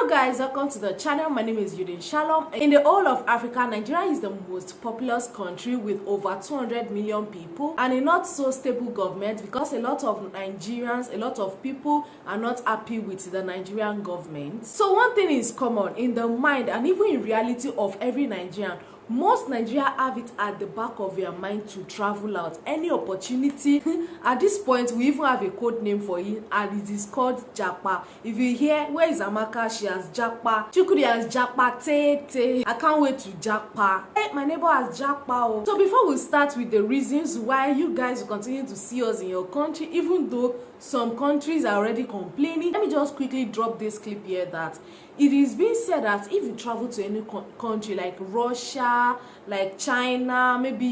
Guys, welcome to the channel. My name is Yudin Shalom. In the whole of Africa, Nigeria is the most populous country with over 200 million people and a not so stable government because a lot of Nigerians, a lot of people are not happy with the Nigerian government. So one thing is common in the mind and even in reality of every Nigerian. Most Nigerians have it at the back of their mind to travel out. Any opportunity. At this point, we even have a code name for it, and it is called japa. If you hear, where is Amaka? She has japa. Chukudi has japa. Tete. I can't wait to japa. Hey, my neighbor has japa. Oh. So before we start with the reasons why you guys will continue to see us in your country, even though some countries are already complaining, let me just quickly drop this clip here that it is being said that if you travel to any country like Russia, like China, maybe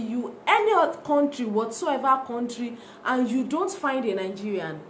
any other country, whatsoever country, and you don't find a Nigerian,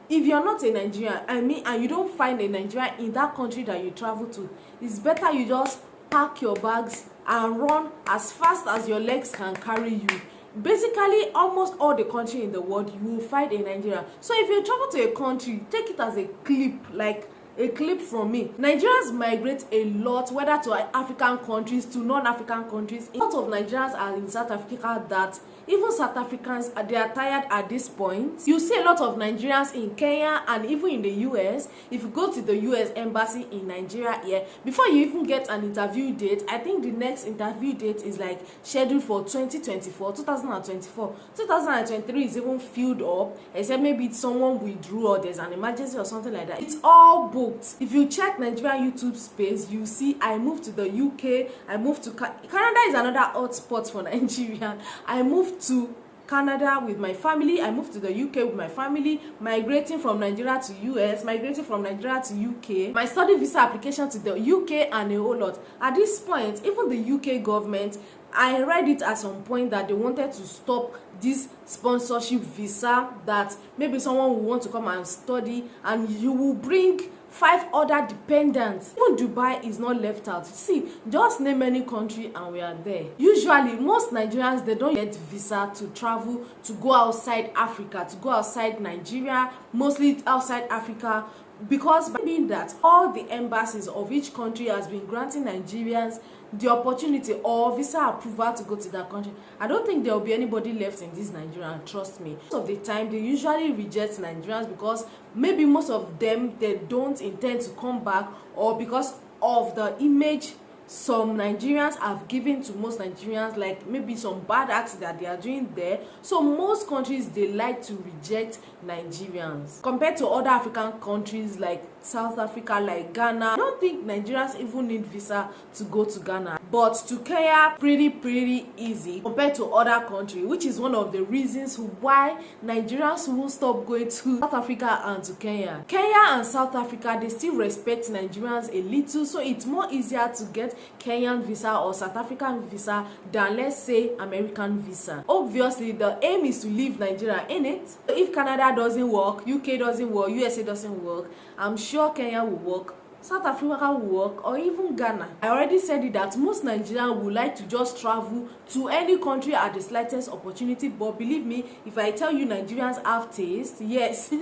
if you're not a Nigerian, and you don't find a Nigerian in that country that you travel to, it's better you just pack your bags and run as fast as your legs can carry you. Basically, almost all the country in the world, you will find a Nigerian. So if you travel to a country, take it as a clip, like a clip from me. Nigerians migrate a lot, whether to African countries, to non-African countries. A lot of Nigerians are in South Africa that even South Africans, they are tired at this point. You see a lot of Nigerians in Kenya and even in the US. If you go to the US embassy in Nigeria here, before you even get an interview date, I think the next interview date is like scheduled for 2024. 2023 is even filled up, except maybe someone withdrew or there's an emergency or something like that. It's all booked. If you check Nigeria YouTube space, you see I moved to the UK, I moved to Canada is another hotspot for Nigerian. I moved to Canada with my family. I moved to the UK with my family, migrating from Nigeria to US, migrating from Nigeria to UK, my study visa application to the UK, and a whole lot. At this point, even the UK government, I read it at some point that they wanted to stop this sponsorship visa, that maybe someone will want to come and study and you will bring 5 other dependents. Even Dubai is not left out. See, just name any country and we are there. Usually, most Nigerians, they don't get visa to travel, to go outside Africa, to go outside Nigeria, mostly outside Africa, because by being that all the embassies of each country has been granting Nigerians the opportunity or visa approval to go to that country. I don't think there will be anybody left in this Nigeria, trust me. Most of the time they usually reject Nigerians because maybe most of them, they don't intend to come back, or because of the image some Nigerians have given to most Nigerians, like maybe some bad acts that they are doing there. So most countries, they like to reject Nigerians compared to other African countries like South Africa, like Ghana. I don't think Nigerians even need visa to go to Ghana, but to Kenya, pretty easy compared to other countries, which is one of the reasons why Nigerians won't stop going to South Africa and to Kenya. Kenya and South Africa, they still respect Nigerians a little, so it's more easier to get Kenyan visa or South African visa than, let's say, American visa. Obviously, the aim is to leave Nigeria in it. If Canada doesn't work, UK doesn't work, USA doesn't work, I'm sure Kenya will work, South Africa will work, or even Ghana. I already said it that most Nigerians would like to just travel to any country at the slightest opportunity, but believe me, if I tell you Nigerians have taste, yes,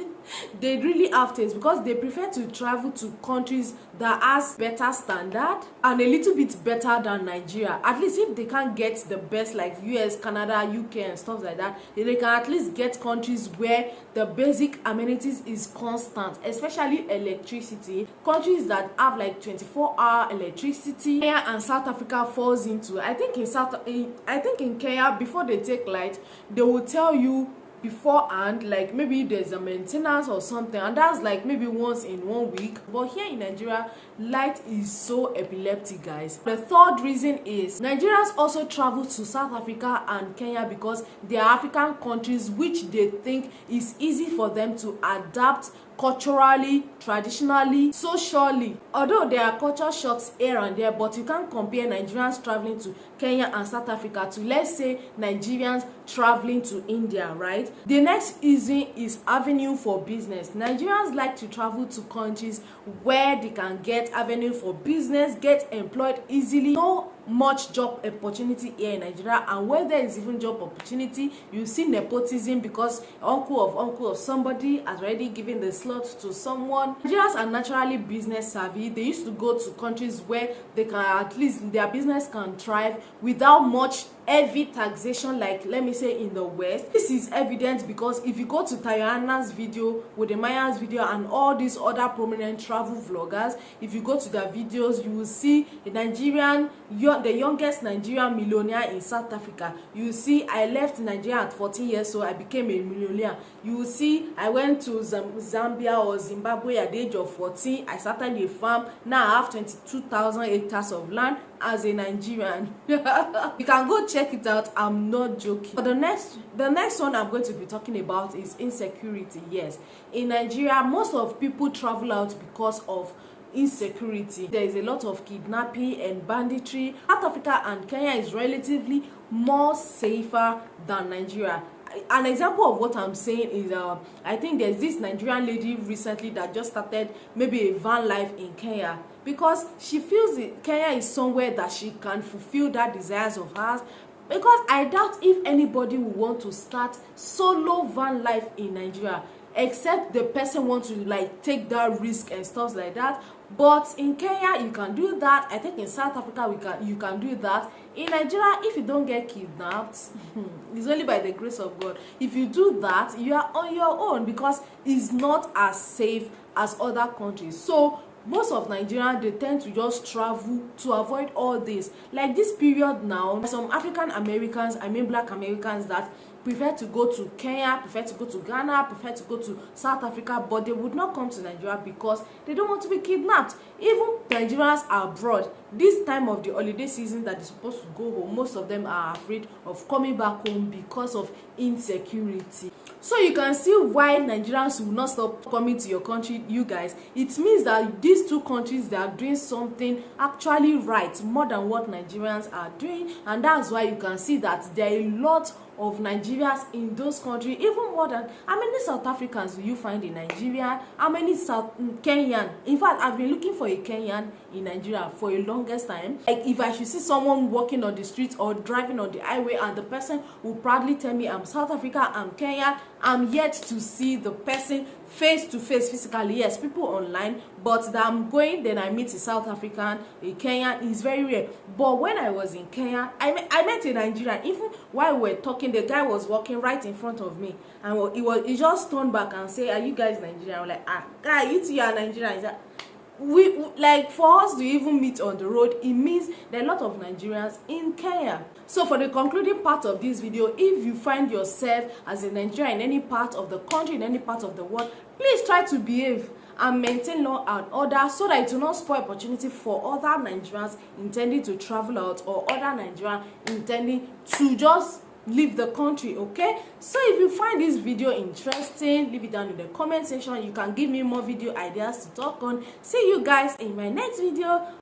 they really have taste, because they prefer to travel to countries that has better standard and a little bit better than Nigeria. At least if they can't get the best like US, Canada, UK and stuff like that, they can at least get countries where the basic amenities is constant, especially electricity. Countries that have like 24-hour electricity, Kenya and South Africa falls into. I think in Kenya, before they take light, they will tell you beforehand, like maybe there's a maintenance or something, and that's like maybe once in 1 week. But here in Nigeria, light is so epileptic, guys. The third reason is Nigerians also travel to South Africa and Kenya because they are African countries which they think is easy for them to adapt culturally, traditionally, socially. Although there are culture shocks here and there, but you can't compare Nigerians traveling to Kenya and South Africa to, let's say, Nigerians traveling to India, right? The next reason is avenue for business. Nigerians like to travel to countries where they can get avenue for business, get employed easily, no much job opportunity here in Nigeria, and where there is even job opportunity, you see nepotism because uncle of somebody has already given the slot to someone. Nigerians are naturally business savvy. They used to go to countries where they can, at least their business can thrive without much heavy taxation, like let me say in the West. This is evident because if you go to Tayana's video, Wodemaya's video, and all these other prominent travel vloggers, if you go to their videos, you will see the youngest Nigerian millionaire in South Africa. You will see I left Nigeria at 14 years, so I became a millionaire. You will see I went to Zambia or Zimbabwe at the age of 14. I started a farm. Now I have 22,000 hectares of land as a Nigerian. You can go check it out. I'm not joking. But the next one I'm going to be talking about is insecurity. Yes, in Nigeria, most of people travel out because of insecurity. There is a lot of kidnapping and banditry. South Africa and Kenya is relatively more safer than Nigeria. An example of what I'm saying is I think there's this Nigerian lady recently that just started maybe a van life in Kenya because she feels Kenya is somewhere that she can fulfill that desires of hers. Because I doubt if anybody will want to start solo van life in Nigeria, except the person wants to like take that risk and stuff like that. But in Kenya you can do that. I think in South Africa you can do that. In Nigeria, if you don't get kidnapped, it's only by the grace of God. If you do that, you are on your own because it's not as safe as other countries. So most of Nigerians, they tend to just travel to avoid all this. Like this period now, some African Americans, I mean Black Americans, that prefer to go to Kenya, prefer to go to Ghana, prefer to go to South Africa, but they would not come to Nigeria because they don't want to be kidnapped. Even Nigerians abroad, this time of the holiday season that is supposed to go home, most of them are afraid of coming back home because of insecurity. So you can see why Nigerians will not stop coming to your country, you guys. It means that these two countries, they are doing something actually right, more than what Nigerians are doing. And that's why you can see that there are a lot of Nigerians in those countries, even more than how many South Africans do you find in Nigeria, how many Kenyan. In fact, I've been looking for a Kenyan in Nigeria for a longest time. Like if I should see someone walking on the street or driving on the highway and the person will proudly tell me I'm South Africa, I'm Kenyan, I'm yet to see the person face to face physically. Yes, people online, but that I'm going, then I meet a South African, a Kenyan, is very rare. But when I was in Kenya, I met a Nigerian. Even while we were talking, the guy was walking right in front of me, and he just turned back and said, "Are you guys Nigerian?" I'm like, guy, you two are Nigerian. He's like, we like, for us to even meet on the road, it means there are a lot of Nigerians in Kenya. So for the concluding part of this video, if you find yourself as a Nigerian in any part of the country, in any part of the world, please try to behave and maintain law and order so that it will not spoil opportunity for other Nigerians intending to travel out or other Nigerians intending to just leave the country. Okay, so if you find this video interesting, leave it down in the comment section. You can give me more video ideas to talk on. See you guys in my next video.